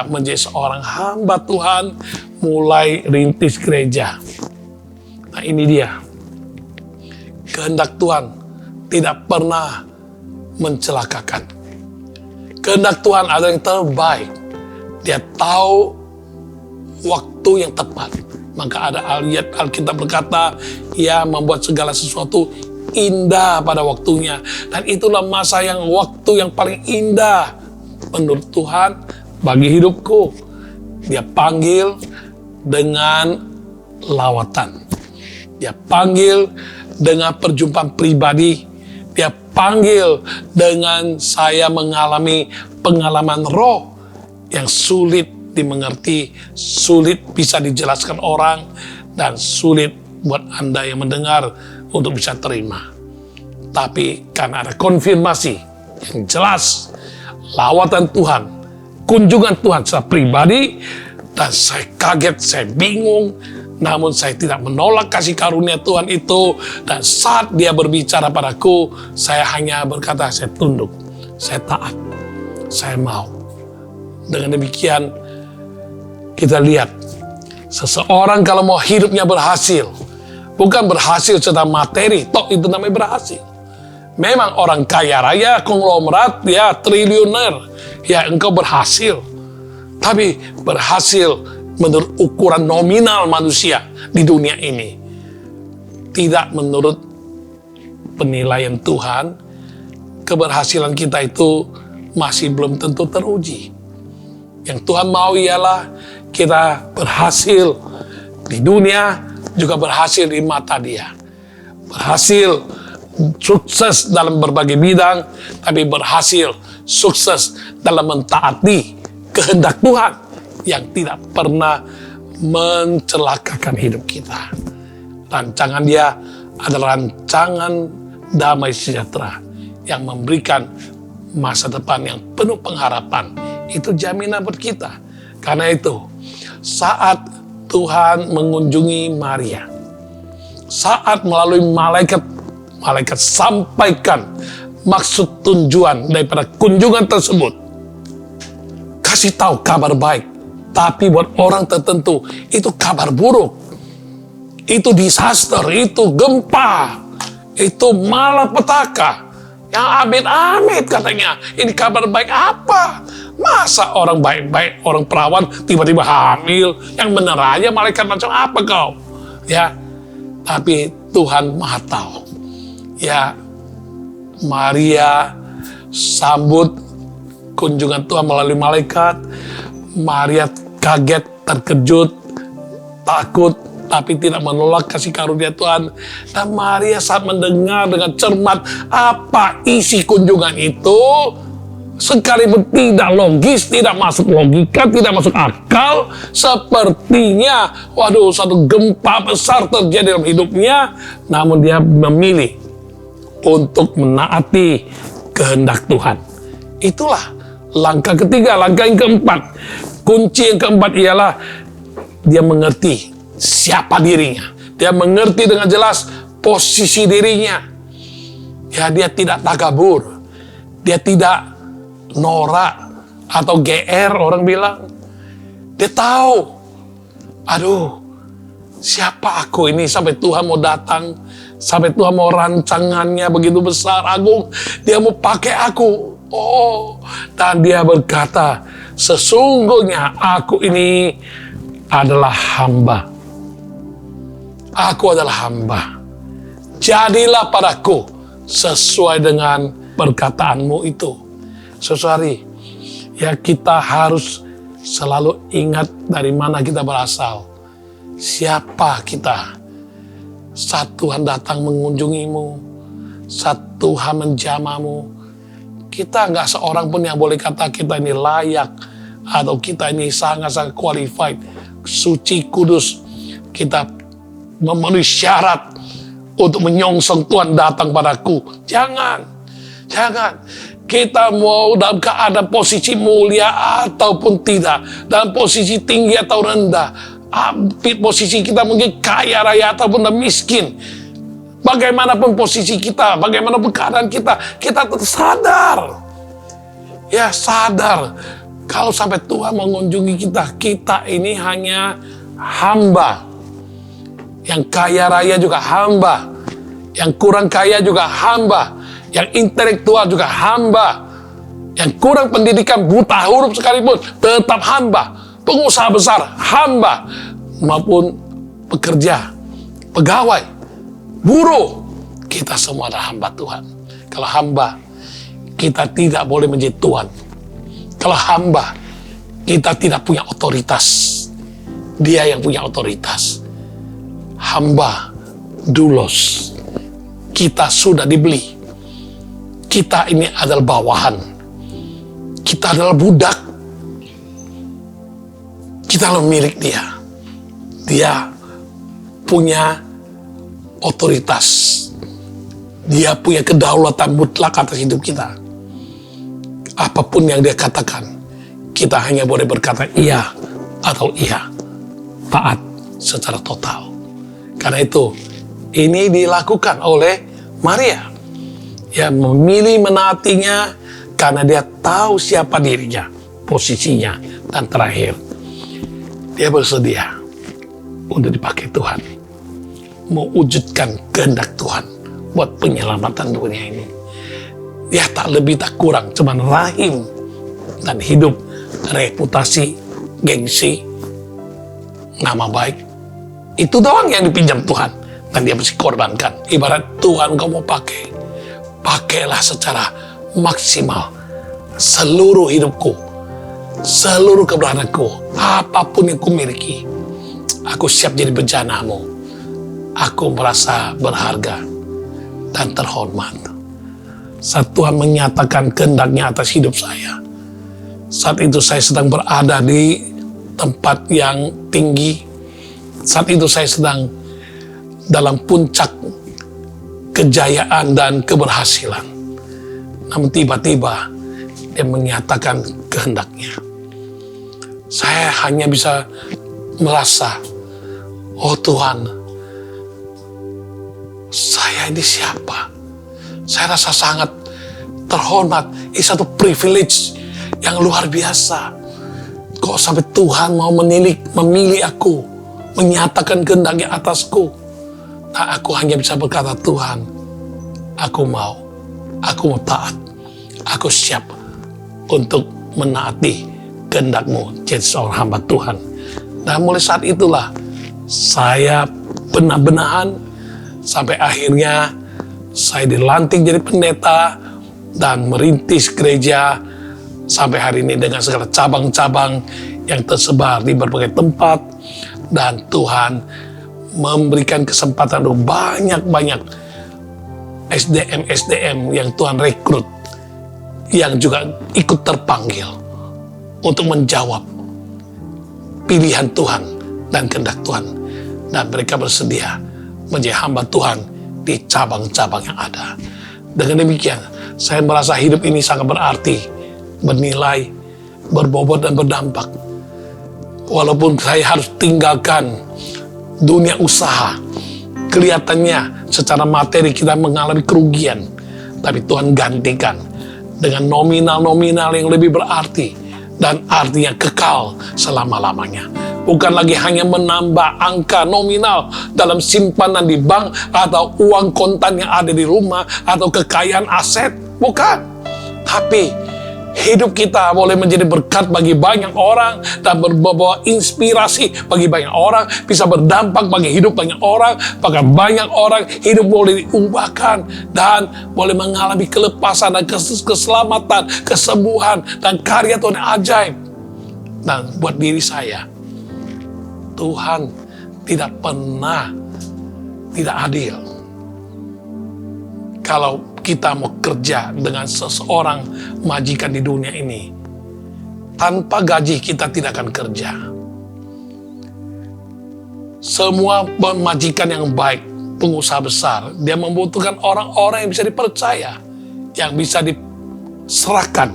menjadi seorang hamba Tuhan, mulai rintis gereja. Nah ini dia, kehendak Tuhan tidak pernah mencelakakan. Kehendak Tuhan ada yang terbaik. Dia tahu waktu yang tepat. Maka ada ayat Alkitab berkata, ia membuat segala sesuatu indah pada waktunya. Dan itulah waktu yang paling indah menurut Tuhan bagi hidupku. Dia panggil dengan lawatan, dia panggil dengan perjumpaan pribadi, dia panggil dengan saya mengalami pengalaman roh yang sulit dimengerti, sulit bisa dijelaskan orang, dan sulit buat Anda yang mendengar untuk bisa terima. Tapi karena ada konfirmasi yang jelas, lawatan Tuhan, kunjungan Tuhan secara pribadi, dan saya kaget, saya bingung, namun saya tidak menolak kasih karunia Tuhan itu. Dan saat dia berbicara padaku, saya hanya berkata, saya tunduk, saya taat, saya mau. Dengan demikian kita lihat, seseorang kalau mau hidupnya berhasil, bukan berhasil secara materi, toh itu namanya berhasil. Memang orang kaya raya, konglomerat, triliuner, engkau berhasil. Tapi berhasil menurut ukuran nominal manusia di dunia ini. Tidak menurut penilaian Tuhan, keberhasilan kita itu masih belum tentu teruji. Yang Tuhan mau ialah kita berhasil di dunia, juga berhasil di mata Dia. Berhasil sukses dalam berbagai bidang, tapi berhasil sukses dalam mentaati kehendak Tuhan yang tidak pernah mencelakakan hidup kita. Rancangan Dia adalah rancangan damai sejahtera yang memberikan masa depan yang penuh pengharapan. Itu jaminan buat kita. Karena itu, saat Tuhan mengunjungi Maria, saat melalui malaikat sampaikan maksud tujuan daripada kunjungan tersebut, kasih tahu kabar baik, tapi buat orang tertentu itu kabar buruk, itu disaster, itu gempa, itu malapetaka, yang amit-amit katanya. Ini kabar baik apa? Masa orang baik-baik, orang perawan tiba-tiba hamil? Yang benar aja, malaikat macam apa kau? Tapi Tuhan Maha tahu. Maria sambut kunjungan Tuhan melalui malaikat. Maria kaget, terkejut, takut, tapi tidak menolak kasih karunia Tuhan. Dan Maria saat mendengar dengan cermat apa isi kunjungan itu, sekalipun tidak logis, tidak masuk logika, tidak masuk akal, sepertinya satu gempa besar terjadi dalam hidupnya, namun dia memilih untuk menaati kehendak Tuhan. Itulah langkah ketiga. Langkah yang keempat, kunci yang keempat ialah dia mengerti siapa dirinya. Dia mengerti dengan jelas posisi dirinya. Ya, dia tidak takabur. Dia tidak norak atau GR orang bilang. Dia tahu, aduh, siapa aku ini sampai Tuhan mau datang, sampai Tuhan mau rancangannya begitu besar, agung. Dia mau pakai aku. Oh, dan dia berkata, sesungguhnya aku ini adalah hamba. Aku adalah hamba. Jadilah padaku sesuai dengan perkataanmu itu. Saudari, ya kita harus selalu ingat dari mana kita berasal. Siapa kita? Saat Tuhan datang mengunjungimu, saat Tuhan menjamamu, kita nggak seorang pun yang boleh kata kita ini layak, atau kita ini sangat-sangat qualified, suci, kudus. Kita memenuhi syarat untuk menyongsong Tuhan datang padaku. Jangan. Kita mau dalam keadaan posisi mulia ataupun tidak, dalam posisi tinggi atau rendah, posisi kita mungkin kaya raya ataupun miskin, bagaimanapun posisi kita, bagaimanapun keadaan kita tetap sadar. Ya, sadar kalau sampai Tuhan mengunjungi kita ini hanya hamba. Yang kaya raya juga hamba, yang kurang kaya juga hamba, yang intelektual juga hamba, yang kurang pendidikan, buta huruf sekalipun tetap hamba, pengusaha besar hamba, maupun pekerja, pegawai, buruh, kita semua adalah hamba Tuhan. Kalau hamba, kita tidak boleh menjadi Tuhan. Kalau hamba, kita tidak punya otoritas. Dia yang punya otoritas. Hamba, doulos. Kita sudah dibeli. Kita ini adalah bawahan. Kita adalah budak. Kita adalah milik dia. Dia punya otoritas. Dia punya kedaulatan mutlak atas hidup kita. Apapun yang dia katakan, kita hanya boleh berkata iya atau iya. Taat secara total. Karena itu, ini dilakukan oleh Maria. Ya, memilih menaatinya karena dia tahu siapa dirinya, posisinya, dan terakhir, dia bersedia untuk dipakai Tuhan. Mewujudkan kehendak Tuhan buat penyelamatan dunia ini. Dia tak lebih tak kurang, cuman rahim dan hidup, reputasi, gengsi, nama baik. Itu doang yang dipinjam Tuhan. Dan dia mesti korbankan. Ibarat Tuhan kau mau pakai, pakailah secara maksimal seluruh hidupku, seluruh keberadaanku, apapun yang kumiliki. Aku siap jadi bejanamu. Aku merasa berharga dan terhormat. Saat Tuhan menyatakan kehendaknya atas hidup saya, saat itu saya sedang berada di tempat yang tinggi. Saat itu saya sedang dalam puncak kejayaan dan keberhasilan. Namun tiba-tiba dia menyatakan kehendaknya. Saya hanya bisa merasa, oh Tuhan, saya ini siapa? Saya rasa sangat terhormat. Ini satu privilege yang luar biasa. Kok sampai Tuhan mau memilih aku, menyatakan kehendaknya atasku. Nah, aku hanya bisa berkata, Tuhan, aku mau taat. Aku siap untuk menaati kehendak-Mu jadi seorang hamba Tuhan. Dan mulai saat itulah saya benah-benahan sampai akhirnya saya dilantik jadi pendeta dan merintis gereja sampai hari ini dengan segala cabang-cabang yang tersebar di berbagai tempat. Dan Tuhan memberikan kesempatan untuk banyak-banyak SDM yang Tuhan rekrut, yang juga ikut terpanggil untuk menjawab pilihan Tuhan dan kehendak Tuhan. Dan mereka bersedia menjadi hamba Tuhan di cabang-cabang yang ada. Dengan demikian, saya merasa hidup ini sangat berarti, bernilai, berbobot dan berdampak. Walaupun saya harus tinggalkan dunia usaha. Kelihatannya secara materi kita mengalami kerugian, tapi Tuhan gantikan dengan nominal-nominal yang lebih berarti dan artinya kekal selama-lamanya. Bukan lagi hanya menambah angka nominal dalam simpanan di bank atau uang kontan yang ada di rumah atau kekayaan aset, bukan. Tapi hidup kita boleh menjadi berkat bagi banyak orang dan membawa inspirasi bagi banyak orang, bisa berdampak bagi hidup banyak orang, bahkan banyak orang hidup boleh diubahkan dan boleh mengalami kelepasan dan keselamatan, kesembuhan dan karya Tuhan yang ajaib. Dan buat diri saya, Tuhan tidak pernah tidak adil. Kalau kita mau kerja dengan seseorang majikan di dunia ini, tanpa gaji kita tidak akan kerja. Semua majikan yang baik, pengusaha besar, dia membutuhkan orang-orang yang bisa dipercaya, yang bisa diserahkan,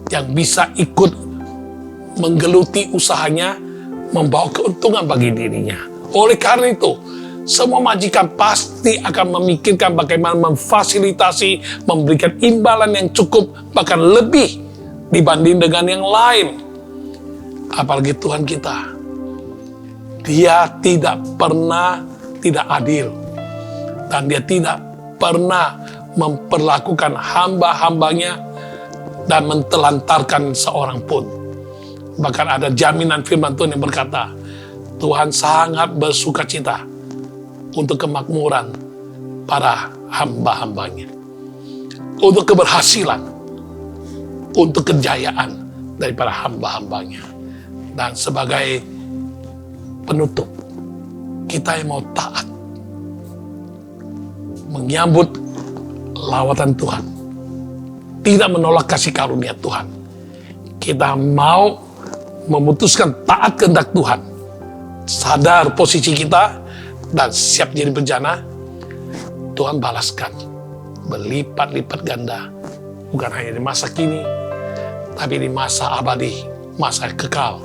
yang bisa ikut menggeluti usahanya, membawa keuntungan bagi dirinya. Oleh karena itu, semua majikan pasti akan memikirkan bagaimana memfasilitasi, memberikan imbalan yang cukup, bahkan lebih dibanding dengan yang lain. Apalagi Tuhan kita. Dia tidak pernah tidak adil. Dan dia tidak pernah memperlakukan hamba-hambanya dan mentelantarkan seorang pun. Bahkan ada jaminan firman Tuhan yang berkata, Tuhan sangat bersukacita untuk kemakmuran para hamba-hambanya, untuk keberhasilan, untuk kejayaan dari para hamba-hambanya. Dan sebagai penutup, kita yang mau taat, menyambut lawatan Tuhan, tidak menolak kasih karunia Tuhan, kita mau memutuskan taat kehendak Tuhan, sadar posisi kita, dan siap jadi bencana, Tuhan balaskan berlipat-lipat ganda, bukan hanya di masa kini, tapi di masa abadi, masa kekal.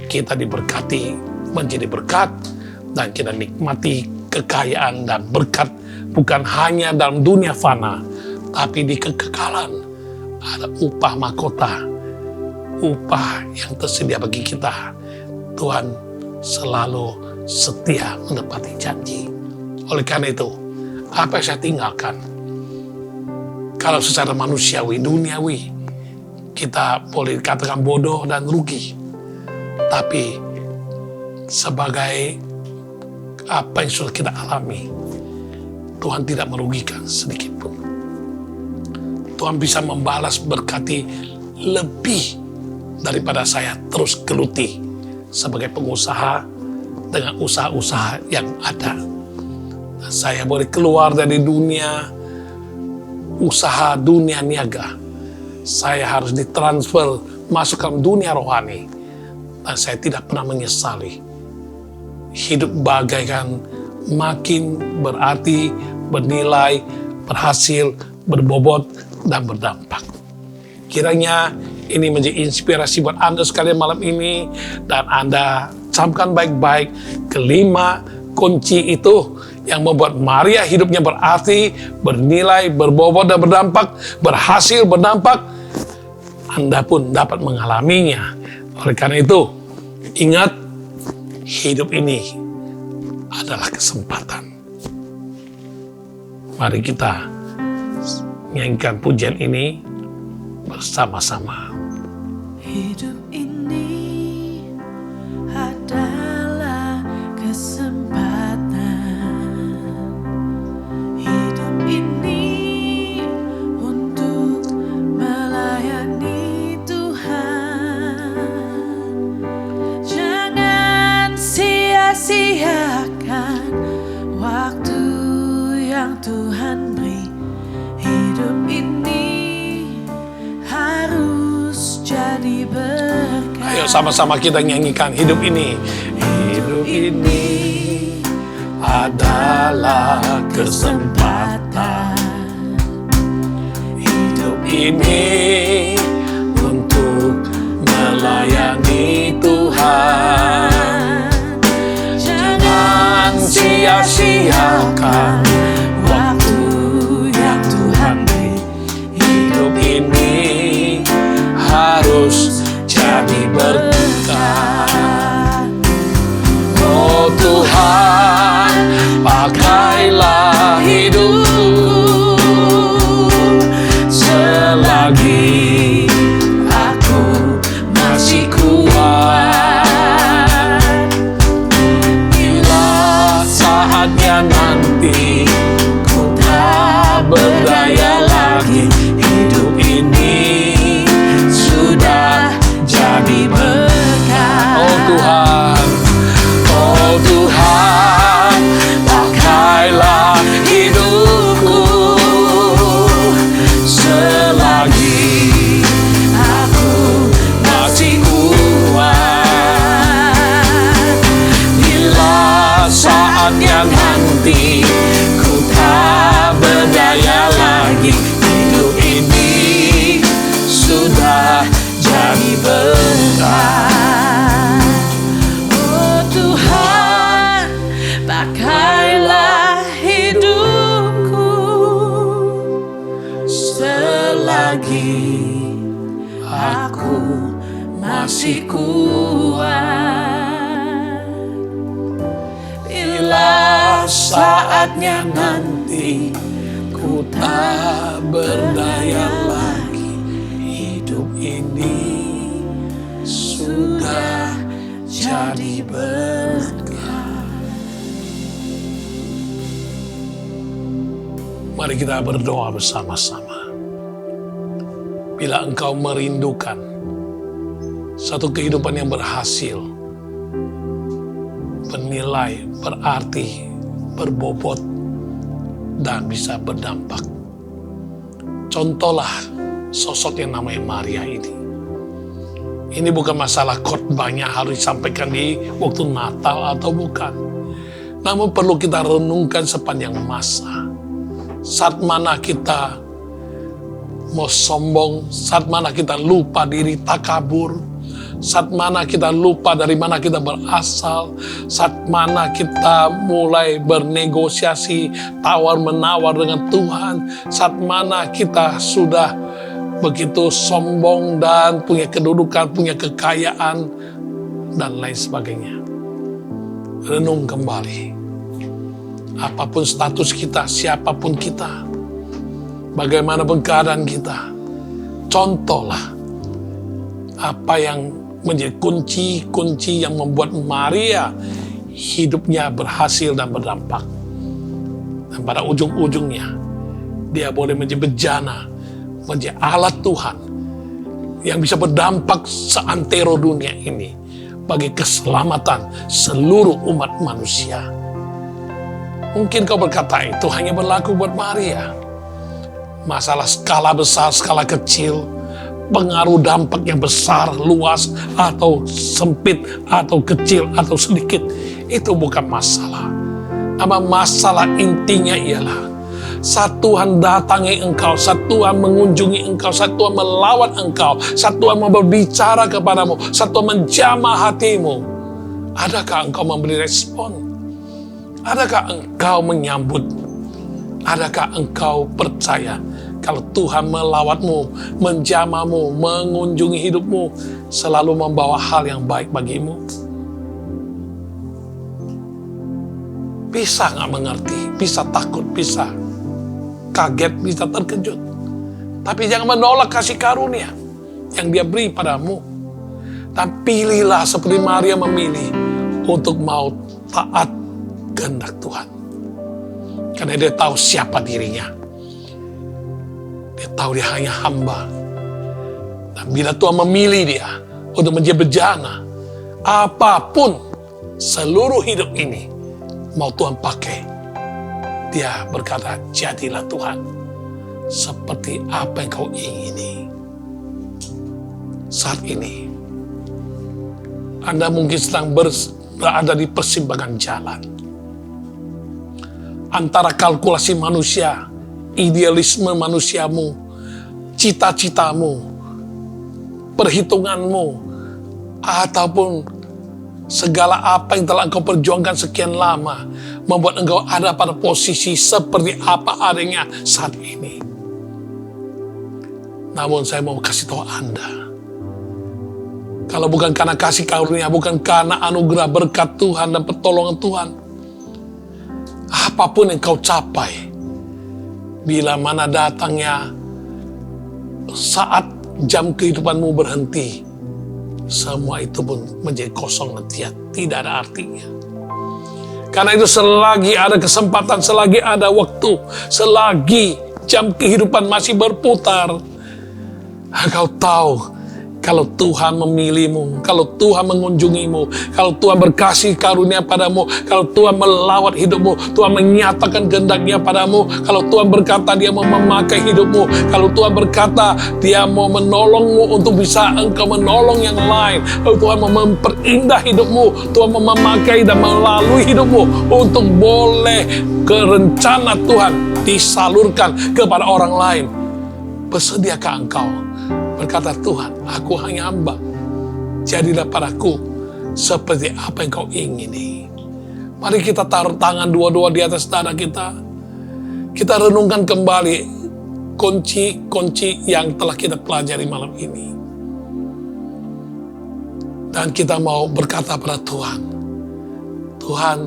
Kita diberkati menjadi berkat, dan kita nikmati kekayaan dan berkat bukan hanya dalam dunia fana, tapi di kekekalan. Ada upah mahkota, upah yang tersedia bagi kita. Tuhan selalu setia menepati janji. Oleh karena itu, apa yang saya tinggalkan, kalau secara manusiawi, duniawi, kita boleh dikatakan bodoh dan rugi. Tapi sebagai apa yang sudah kita alami, Tuhan tidak merugikan sedikit pun. Tuhan bisa membalas, berkati lebih daripada saya terus geluti sebagai pengusaha dengan usaha-usaha yang ada. Saya boleh keluar dari dunia usaha, dunia niaga. Saya harus ditransfer masuk ke dunia rohani. Dan saya tidak pernah menyesali. Hidup bagaikan makin berarti, bernilai, berhasil, berbobot, dan berdampak. Kiranya ini menjadi inspirasi buat Anda sekalian malam ini, dan Anda camkan baik-baik kelima kunci itu yang membuat Maria hidupnya berarti, bernilai, berbobot, dan berdampak, berhasil, berdampak. Anda pun dapat mengalaminya. Oleh karena itu, ingat, hidup ini adalah kesempatan. Mari kita nyanyikan pujian ini bersama-sama. Hidup ini adalah kesempatan. Hidup ini untuk melayani Tuhan. Jangan sia-siakan waktu yang Tuhan beri. Hidup ini harus jadi berkat. Ayo sama-sama kita nyanyikan hidup ini. Hidup ini adalah kesempatan. Hidup ini untuk melayani Tuhan. Jangan berkahkan waktu yang Tuhan beri. Hidup ini harus jadi berkah. Oh Tuhan, pakailah hidupku selagi Aku masih kuat. bila saatnya nanti ku tak berdaya lagi. Hidup ini sudah jadi berkah. Oh Tuhan, oh Tuhan, pakailah hidupku selagi Aku masih kuat. Bila saatnya nanti ku tak berdaya lagi. Hidup ini sudah jadi berkah. Oh Tuhan, pakailah hidupku selagi aku masih kuat. Bila saatnya nanti ku tak berdaya lagi. Hidup ini sudah jadi berkah. Mari kita berdoa bersama-sama. Bila engkau merindukan satu kehidupan yang berhasil, bernilai, berarti, berbobot, dan bisa berdampak. Contohlah sosok yang namanya Maria ini. Ini bukan masalah khotbahnya harus disampaikan di waktu Natal atau bukan. Namun perlu kita renungkan sepanjang masa. Saat mana kita mau sombong, saat mana kita lupa diri, takabur, saat mana kita lupa dari mana kita berasal, saat mana kita mulai bernegosiasi, tawar-menawar dengan Tuhan, saat mana kita sudah begitu sombong dan punya kedudukan, punya kekayaan, dan lain sebagainya. Renung kembali. Apapun status kita, siapapun kita, bagaimanapun keadaan kita, contohlah apa yang menjadi kunci-kunci yang membuat Maria hidupnya berhasil dan berdampak. Dan pada ujung-ujungnya, dia boleh menjadi bejana, menjadi alat Tuhan yang bisa berdampak seantero dunia ini bagi keselamatan seluruh umat manusia. Mungkin kau berkata itu hanya berlaku buat Maria. Masalah skala besar, skala kecil, pengaruh dampak yang besar, luas, atau sempit, atau kecil, atau sedikit, itu bukan masalah. Apa masalah intinya ialah saat Tuhan datangi engkau, saat Tuhan mengunjungi engkau, saat Tuhan melawat engkau, saat Tuhan mau berbicara kepadamu, saat Tuhan menjamah hatimu, adakah engkau memberi respon? Adakah engkau menyambut? Adakah engkau percaya kalau Tuhan melawatmu, menjamahmu, mengunjungi hidupmu, selalu membawa hal yang baik bagimu? Bisa nggak mengerti, bisa takut, bisa kaget, bisa terkejut. Tapi jangan menolak kasih karunia yang Dia beri padamu. Dan pilihlah seperti Maria memilih untuk mau taat kehendak Tuhan. Karena dia tahu siapa dirinya. Dia tahu dia hanya hamba. Dan bila Tuhan memilih dia untuk menjadi bejana, apapun seluruh hidup ini mau Tuhan pakai, dia berkata, jadilah Tuhan seperti apa yang kau ingini. Saat ini Anda mungkin sedang berada di persimpangan jalan antara kalkulasi manusia, idealisme manusiamu, cita-citamu, perhitunganmu, ataupun segala apa yang telah engkau perjuangkan sekian lama membuat engkau ada pada posisi seperti apa adanya saat ini. Namun saya mau kasih tahu Anda, kalau bukan karena kasih karunia, bukan karena anugerah berkat Tuhan dan pertolongan Tuhan, apapun yang kau capai, bila mana datangnya saat jam kehidupanmu berhenti, semua itu pun menjadi kosong dan tidak ada artinya. Karena itu selagi ada kesempatan, selagi ada waktu, selagi jam kehidupan masih berputar, engkau tahu kalau Tuhan memilihmu, kalau Tuhan mengunjungimu, kalau Tuhan berkasih karunia padamu, kalau Tuhan melawat hidupmu, Tuhan menyatakan kehendak-Nya padamu, kalau Tuhan berkata Dia mau memakai hidupmu, kalau Tuhan berkata Dia mau menolongmu untuk bisa engkau menolong yang lain, kalau Tuhan mau memperindah hidupmu, Tuhan mau memakai dan melalui hidupmu untuk boleh ke rencana Tuhan disalurkan kepada orang lain. Bersediakah engkau? Berkata Tuhan, aku hanya hamba, jadilah padaku seperti apa yang kau ingini. Mari kita taruh tangan dua-dua di atas dada kita. Kita renungkan kembali kunci-kunci yang telah kita pelajari malam ini. Dan kita mau berkata pada Tuhan, Tuhan,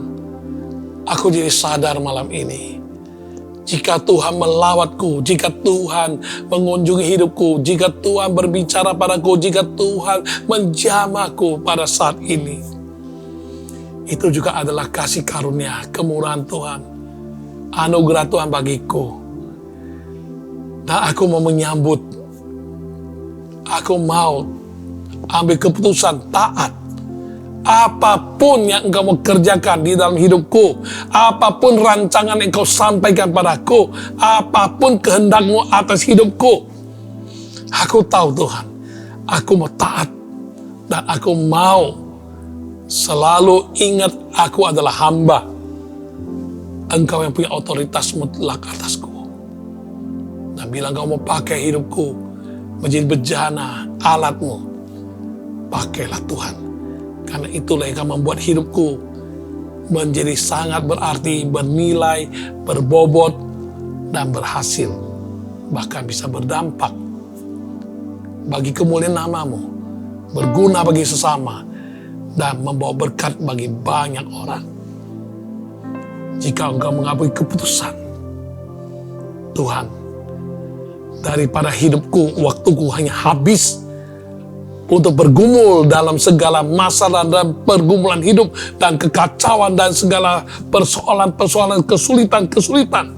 aku jadi sadar malam ini, jika Tuhan melawatku, jika Tuhan mengunjungi hidupku, jika Tuhan berbicara padaku, jika Tuhan menjamahku pada saat ini, itu juga adalah kasih karunia, kemurahan Tuhan, anugerah Tuhan bagiku. Dan aku mau menyambut, aku mau ambil keputusan taat. Apapun yang engkau mau kerjakan di dalam hidupku, apapun rancangan yang engkau sampaikan padaku, apapun kehendak-Mu atas hidupku, aku tahu Tuhan, aku mau taat, dan aku mau selalu ingat aku adalah hamba. Engkau yang punya otoritas mutlak atasku. Dan bila engkau mau pakai hidupku menjadi bejana alat-Mu, pakailah Tuhan. Karena itulah yang akan membuat hidupku menjadi sangat berarti, bernilai, berbobot, dan berhasil. Bahkan bisa berdampak bagi kemuliaan nama-Mu, berguna bagi sesama, dan membawa berkat bagi banyak orang. Jika engkau mengambil keputusan, Tuhan, daripada hidupku, waktuku hanya habis untuk bergumul dalam segala masalah dan pergumulan hidup dan kekacauan dan segala persoalan-persoalan, kesulitan-kesulitan.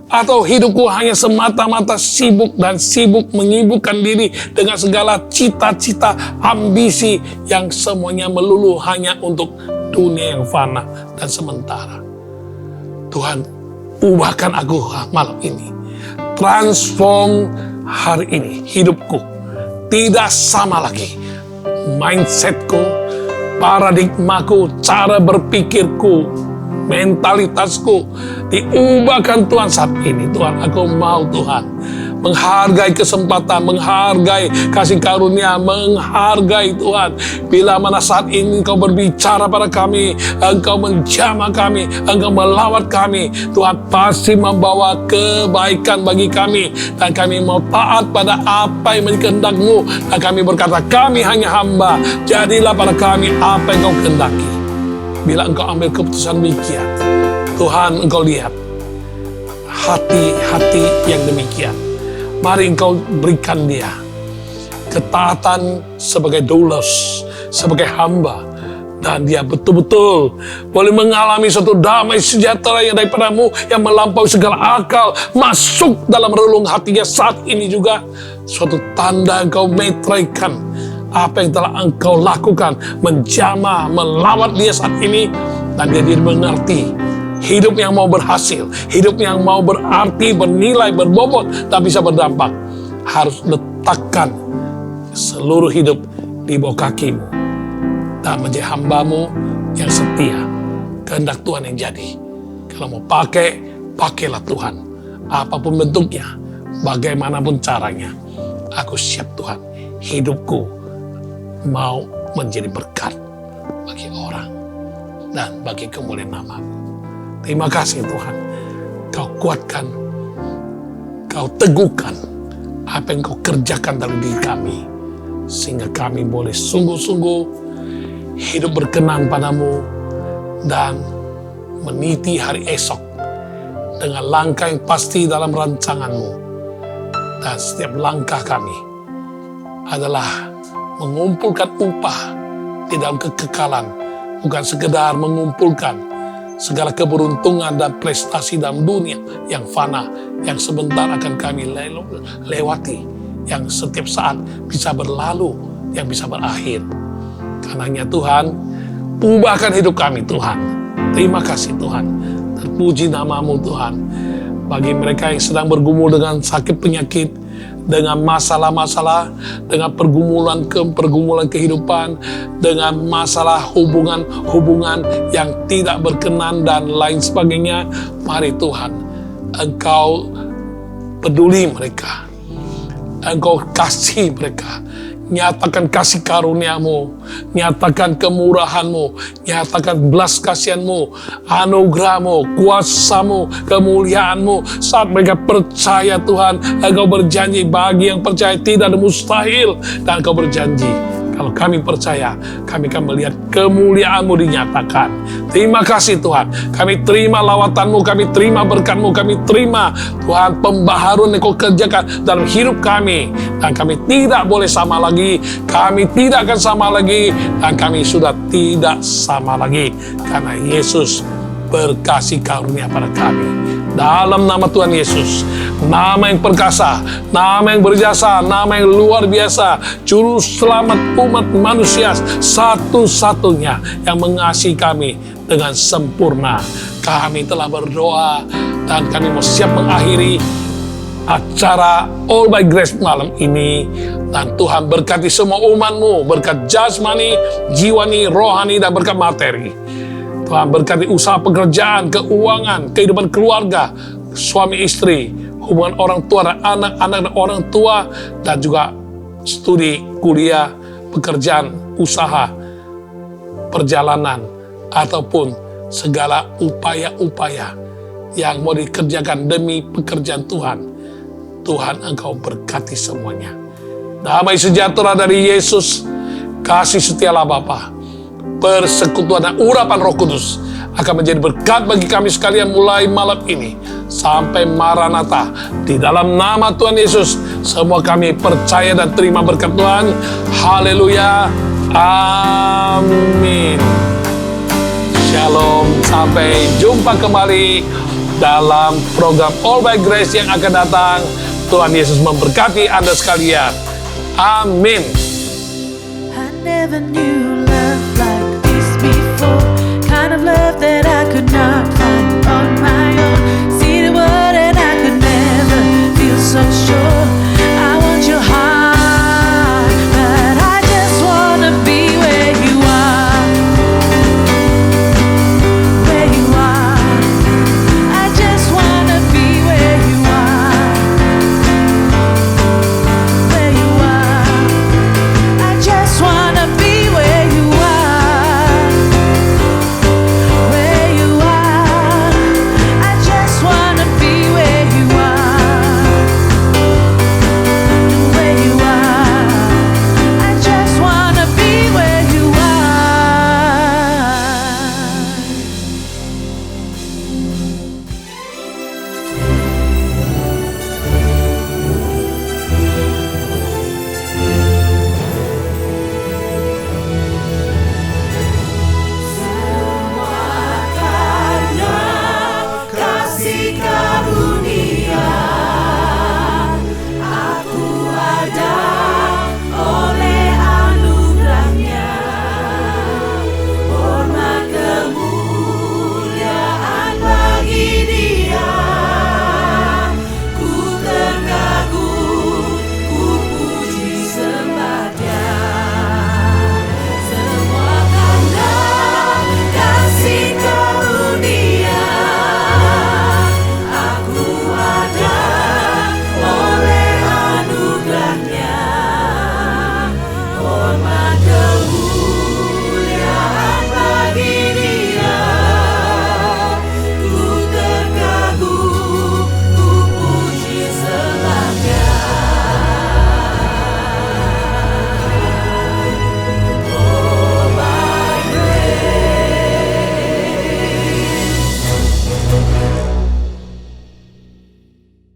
Atau hidupku hanya semata-mata sibuk dan sibuk menyibukkan diri dengan segala cita-cita, ambisi yang semuanya melulu hanya untuk dunia yang fana dan sementara. Tuhan, ubahkan aku malam ini. Transform hari ini hidupku. Tidak sama lagi mindsetku, paradigmaku, cara berpikirku, mentalitasku diubahkan Tuhan saat ini. Tuhan, aku mau Tuhan menghargai kesempatan, menghargai kasih karunia, menghargai Tuhan. Bila mana saat ini Engkau berbicara pada kami, Engkau menjamah kami, Engkau melawat kami, Tuhan pasti membawa kebaikan bagi kami. Dan kami mau taat pada apa yang menjadi kehendak-Mu. Dan kami berkata, kami hanya hamba, jadilah pada kami apa yang Engkau kehendaki. Bila Engkau ambil keputusan demikian, Tuhan, Engkau lihat hati-hati yang demikian. Mari Engkau berikan dia ketaatan sebagai doulos, sebagai hamba. Dan dia betul-betul boleh mengalami suatu damai sejahtera yang daripada-Mu, yang melampaui segala akal, masuk dalam relung hatinya saat ini juga. Suatu tanda Engkau metraikan apa yang telah Engkau lakukan, menjamah, melawat dia saat ini. Dan dia mengerti hidup yang mau berhasil, hidup yang mau berarti, bernilai, berbobot, dan bisa berdampak, harus letakkan seluruh hidup di bawah kaki-Mu dan menjadi hamba-Mu yang setia. Kehendak Tuhan yang jadi. Kalau mau pakai, pakailah Tuhan. Apapun bentuknya, bagaimanapun caranya, aku siap Tuhan. Hidupku mau menjadi berkat bagi orang dan bagi kemuliaan nama-Mu. Terima kasih Tuhan. Kau kuatkan, Kau teguhkan apa yang Kau kerjakan dalam diri kami, sehingga kami boleh sungguh-sungguh hidup berkenan padamu dan meniti hari esok dengan langkah yang pasti dalam rancangan-Mu. Dan setiap langkah kami adalah mengumpulkan upah di dalam kekekalan, bukan sekedar mengumpulkan segala keberuntungan dan prestasi dalam dunia yang fana, yang sebentar akan kami lewati, yang setiap saat bisa berlalu, yang bisa berakhir. Karenanya Tuhan, ubahkan hidup kami Tuhan. Terima kasih Tuhan. Terpuji nama-Mu Tuhan. Bagi mereka yang sedang bergumul dengan sakit penyakit, dengan masalah-masalah, dengan pergumulan kehidupan, dengan masalah hubungan yang tidak berkenan dan lain sebagainya, mari Tuhan, Engkau peduli mereka, Engkau kasih mereka. Nyatakan kasih karunia-Mu, nyatakan kemurahan-Mu, nyatakan belas kasihan-Mu, anugerah-Mu, kuasa-Mu, kemuliaan-Mu. Saat mereka percaya Tuhan, Engkau berjanji bagi yang percaya tidak ada mustahil. Dan Engkau berjanji, kalau kami percaya, kami akan melihat kemuliaan-Mu dinyatakan. Terima kasih Tuhan, kami terima lawatan-Mu, kami terima berkat-Mu, kami terima Tuhan pembaharuan yang Kau kerjakan dalam hidup kami. Dan kami tidak boleh sama lagi, kami tidak akan sama lagi, dan kami sudah tidak sama lagi. Karena Yesus berkasih karunia pada kami. Dalam nama Tuhan Yesus, nama yang perkasa, nama yang berjasa, nama yang luar biasa, juru selamat umat manusia satu-satunya yang mengasihi kami dengan sempurna. Kami telah berdoa dan kami mau siap mengakhiri acara All by Grace malam ini. Dan Tuhan berkati semua umat-Mu, berkat jasmani, jiwani, rohani, dan berkat materi. Tuhan berkati usaha pekerjaan, keuangan, kehidupan keluarga, suami istri, hubungan orang tua dan anak-anak dan orang tua, dan juga studi, kuliah, pekerjaan, usaha, perjalanan, ataupun segala upaya-upaya yang mau dikerjakan demi pekerjaan Tuhan. Tuhan, Engkau berkati semuanya. Damai sejahtera dari Yesus, kasih setialah Bapa, persekutuan dan urapan Roh Kudus akan menjadi berkat bagi kami sekalian mulai malam ini sampai Maranatha. Di dalam nama Tuhan Yesus, semua kami percaya dan terima berkat Tuhan. Haleluya. Amin. Shalom. Sampai jumpa kembali dalam program All by Grace yang akan datang. Tuhan Yesus memberkati Anda sekalian. Amin. I never knew love like this before, kind of love that I could not find on my own. See the word and I could never feel so sure.